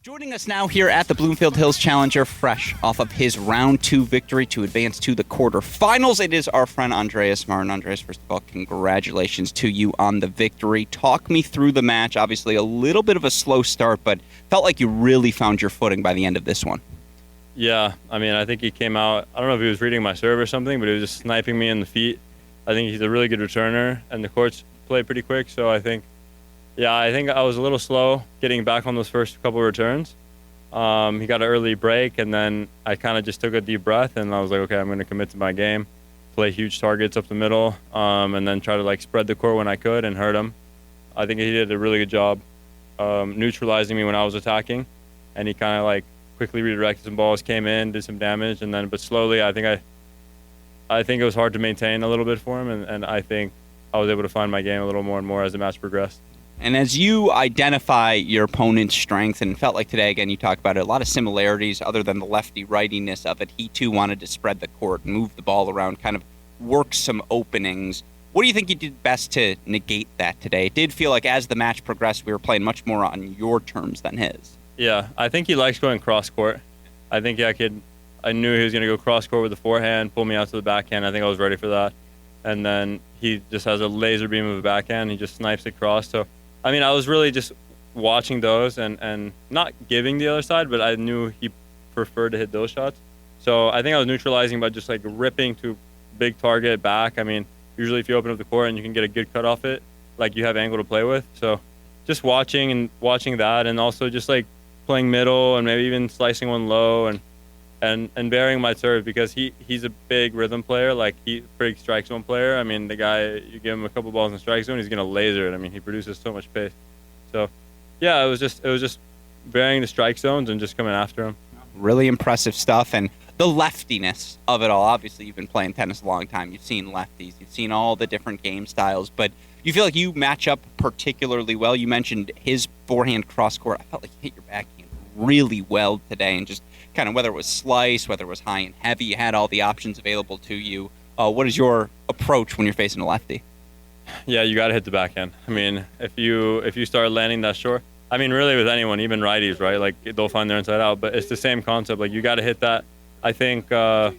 Joining us now here at the Bloomfield Hills Challenger, fresh off of his round 2 victory to advance to the quarterfinals, it is our friend Andreas Martin. Andreas, first of all, congratulations to you on the victory. Talk me through the match. Obviously, a little bit of a slow start, but felt like you really found your footing by the end of this one. Yeah, I mean, I think he came out, I don't know if he was reading my serve or something, but he was just sniping me in the feet. I think he's a really good returner, and the courts play pretty quick, so I think I was a little slow getting back on those first couple of returns. He got an early break, and then I kind of just took a deep breath, and I was like, okay, I'm going to commit to my game, play huge targets up the middle, and then try to spread the court when I could and hurt him. I think he did a really good job neutralizing me when I was attacking, and he kind of quickly redirected some balls, came in, did some damage, and then but slowly I think it was hard to maintain a little bit for him, and I think I was able to find my game a little more and more as the match progressed. And as you identify your opponent's strengths, and felt like today, again, you talked about it, a lot of similarities other than the lefty-rightiness of it. He, too, wanted to spread the court, move the ball around, kind of work some openings. What do you think you did best to negate that today? It did feel like as the match progressed, we were playing much more on your terms than his. Yeah, I think he likes going cross-court. I think I knew he was going to go cross-court with the forehand, pull me out to the backhand. I think I was ready for that. And then he just has a laser beam of a backhand. He just snipes it across. So, I mean, I was really just watching those and not giving the other side, but I knew he preferred to hit those shots. So I think I was neutralizing by just ripping to big target back. I mean, usually if you open up the court and you can get a good cut off it, you have angle to play with. So just watching that, and also just playing middle and maybe even slicing one low and varying my serve, because he's a big rhythm player, big strike zone player. I mean, the guy, you give him a couple balls in strike zone, he's gonna laser it. I mean, he produces so much pace. So yeah, it was just varying the strike zones and just coming after him. Really impressive stuff, and the leftiness of it all. Obviously, you've been playing tennis a long time. You've seen lefties. You've seen all the different game styles, but you feel like you match up particularly well. You mentioned his forehand cross-court. I felt like you hit your backhand really well today, and just kind of whether it was slice, whether it was high and heavy, you had all the options available to you. What is your approach when you're facing a lefty? Yeah, you got to hit the backhand. I mean, if you start landing that short, I mean, really with anyone, even righties, right? They'll find their inside out, but it's the same concept. You got to hit that. I think a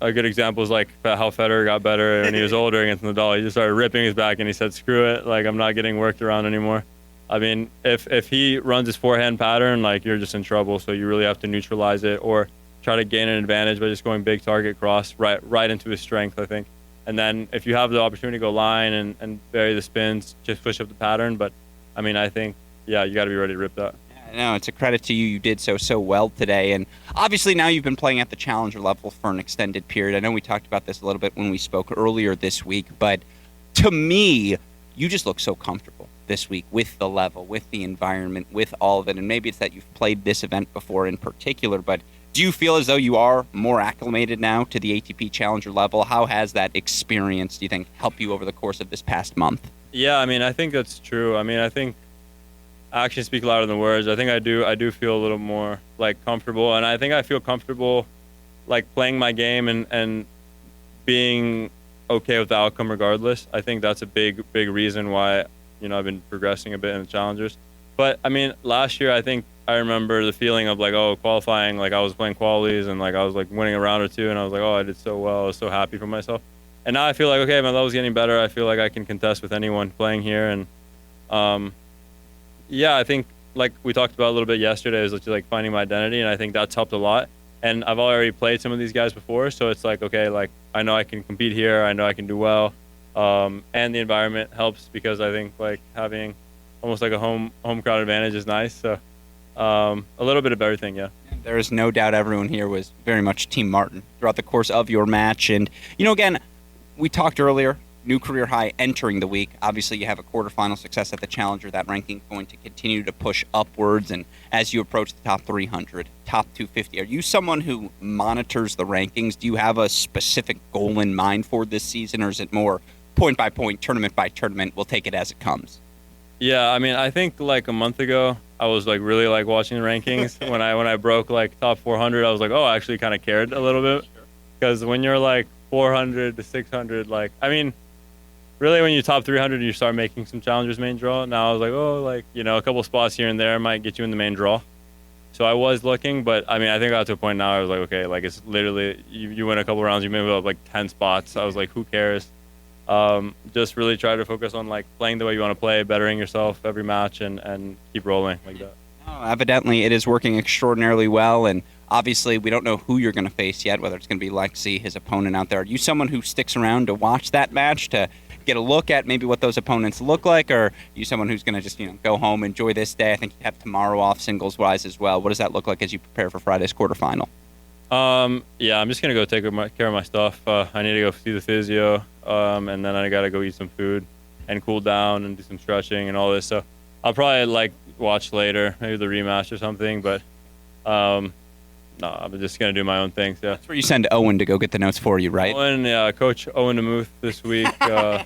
good example is how Federer got better when he was older against Nadal. He just started ripping his back, and he said, "Screw it! I'm not getting worked around anymore." I mean, if he runs his forehand pattern, you're just in trouble. So you really have to neutralize it or try to gain an advantage by just going big target cross right into his strength, I think. And then if you have the opportunity to go line and vary the spins, just push up the pattern. But I mean, I think, yeah, you got to be ready to rip that. No, it's a credit to you. You did so well today. And obviously now you've been playing at the challenger level for an extended period. I know we talked about this a little bit when we spoke earlier this week, but to me, you just look so comfortable this week with the level, with the environment, with all of it. And maybe it's that you've played this event before in particular, but do you feel as though you are more acclimated now to the ATP Challenger level? How has that experience, do you think, helped you over the course of this past month? Yeah, I mean, I think that's true. I mean, I think actions speak louder than words. I think I do feel a little more comfortable, and I think I feel comfortable playing my game and being okay with the outcome regardless. I think that's a big reason why I've been progressing a bit in the challengers. But I mean, last year I remember the feeling of qualifying, I was playing qualies and I was winning a round or two, and I was like, oh, I did so well. I was so happy for myself. And now I feel okay, my level's getting better. I feel like I can contest with anyone playing here. And yeah, I think we talked about a little bit yesterday is just finding my identity, and I think that's helped a lot. And I've already played some of these guys before, so it's okay, I know I can compete here. I know I can do well. And the environment helps, because I think having almost a home crowd advantage is nice. So a little bit of everything, yeah. There is no doubt everyone here was very much Team Martin throughout the course of your match. And, again, we talked earlier, new career high entering the week. Obviously, you have a quarterfinal success at the Challenger. That ranking is going to continue to push upwards. And as you approach the top 300, top 250, are you someone who monitors the rankings? Do you have a specific goal in mind for this season, or is it more point by point, tournament by tournament, we'll take it as it comes? Yeah, I mean, I think a month ago, I was really watching the rankings. when I broke top 400, I was oh, I actually kind of cared a little bit, because when you're 400 to 600, I mean, really when you top 300, you start making some challengers main draw. Now I was like, oh, like, you know, a couple spots here and there might get you in the main draw. So I was looking, but I mean, I think I got to a point now I was like, okay, like it's literally, you win a couple rounds, you move up like 10 spots. I was like, who cares? Just really try to focus on like playing the way you want to play, bettering yourself every match, and keep rolling like that. Oh, evidently, it is working extraordinarily well, and obviously, we don't know who you're going to face yet, whether it's going to be Lexi, his opponent out there. Are you someone who sticks around to watch that match, to get a look at maybe what those opponents look like, or are you someone who's going to just, go home, enjoy this day? I think you have tomorrow off singles-wise as well. What does that look like as you prepare for Friday's quarterfinal? Yeah, I'm just going to go take care of my stuff. I need to go see the physio, and then I got to go eat some food and cool down and do some stretching and all this. So I'll probably like watch later, maybe the rematch or something, but no, I'm just going to do my own things, yeah. That's where you send Owen to go get the notes for you, right? Owen, yeah, Coach Owen DeMuth this week. That's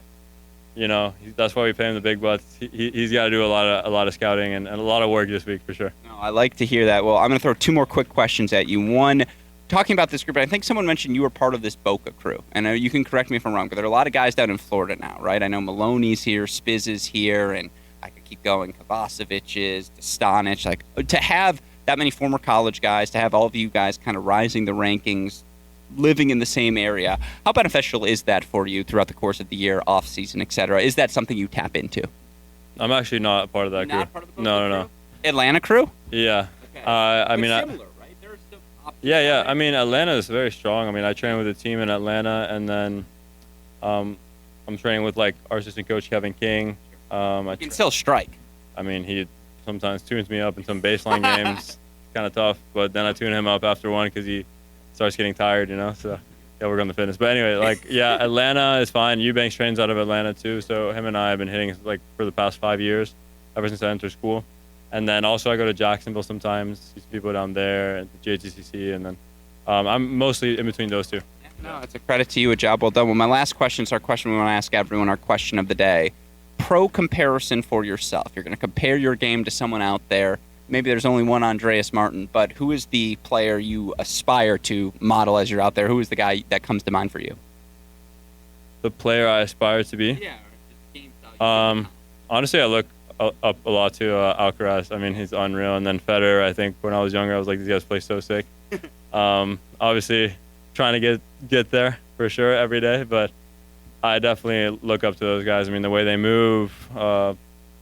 why we pay him the big bucks. He's got to do a lot of scouting and a lot of work this week for sure. No, I like to hear that. Well, I'm going to throw two more quick questions at you. One, talking about this group, I think someone mentioned you were part of this Boca crew. And you can correct me if I'm wrong, but there are a lot of guys down in Florida now, right? I know Maloney's here, Spiz is here, and I could keep going. Kovacevic is, Stanic. Like, to have that many former college guys, to have all of you guys kind of rising the rankings, living in the same area, how beneficial is that for you throughout the course of the year, off season, et cetera? Is that something you tap into? I'm actually not part of that crew. Not part of the No. Atlanta crew? Yeah. Okay. I mean, similar, right? There are still options. yeah. I mean, Atlanta is very strong. I mean, I train with a team in Atlanta, and then I'm training with like our assistant coach Kevin King. You can still strike. I mean, he sometimes tunes me up in some baseline games. Kind of tough, but then I tune him up after one because he starts getting tired, So yeah, work on the fitness. But anyway, like, yeah, Atlanta is fine. Eubanks trains out of Atlanta too, so him and I have been hitting like for the past 5 years, ever since I entered school. And then also I go to Jacksonville sometimes, see some people down there at the JTCC, and then I'm mostly in between those two. No, it's a credit to you, a job well done. Well, my last question is our question we want to ask everyone, our question of the day. Pro comparison for yourself. You're going to compare your game to someone out there. Maybe there's only one Andreas Martin, but who is the player you aspire to model as you're out there? Who is the guy that comes to mind for you? The player I aspire to be? Yeah. Honestly, I look up a lot to Alcaraz. I mean, he's unreal. And then Federer, I think when I was younger, I was like, these guys play so sick. Obviously, trying to get there for sure every day, but I definitely look up to those guys. I mean, the way they move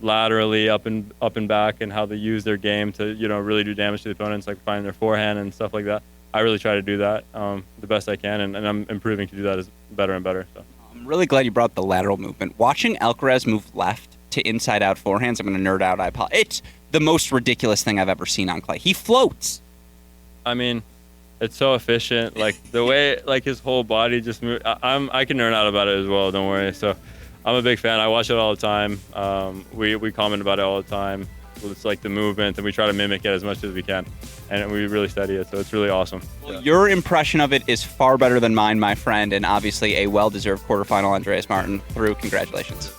laterally up and back, and how they use their game to really do damage to the opponents, like finding their forehand and stuff like that. I really try to do that the best I can, and I'm improving to do that as better and better. So. I'm really glad you brought up the lateral movement. Watching Alcaraz move left to inside-out forehands, I'm going to nerd out. I apologize. It's the most ridiculous thing I've ever seen on clay. He floats. I mean, it's so efficient. Like the way, like his whole body just moves. I can nerd out about it as well. Don't worry. So, I'm a big fan. I watch it all the time. We comment about it all the time. It's like the movement, and we try to mimic it as much as we can, and we really study it. So it's really awesome. Well, your impression of it is far better than mine, my friend, and obviously a well-deserved quarterfinal Andreas Martin through. Congratulations.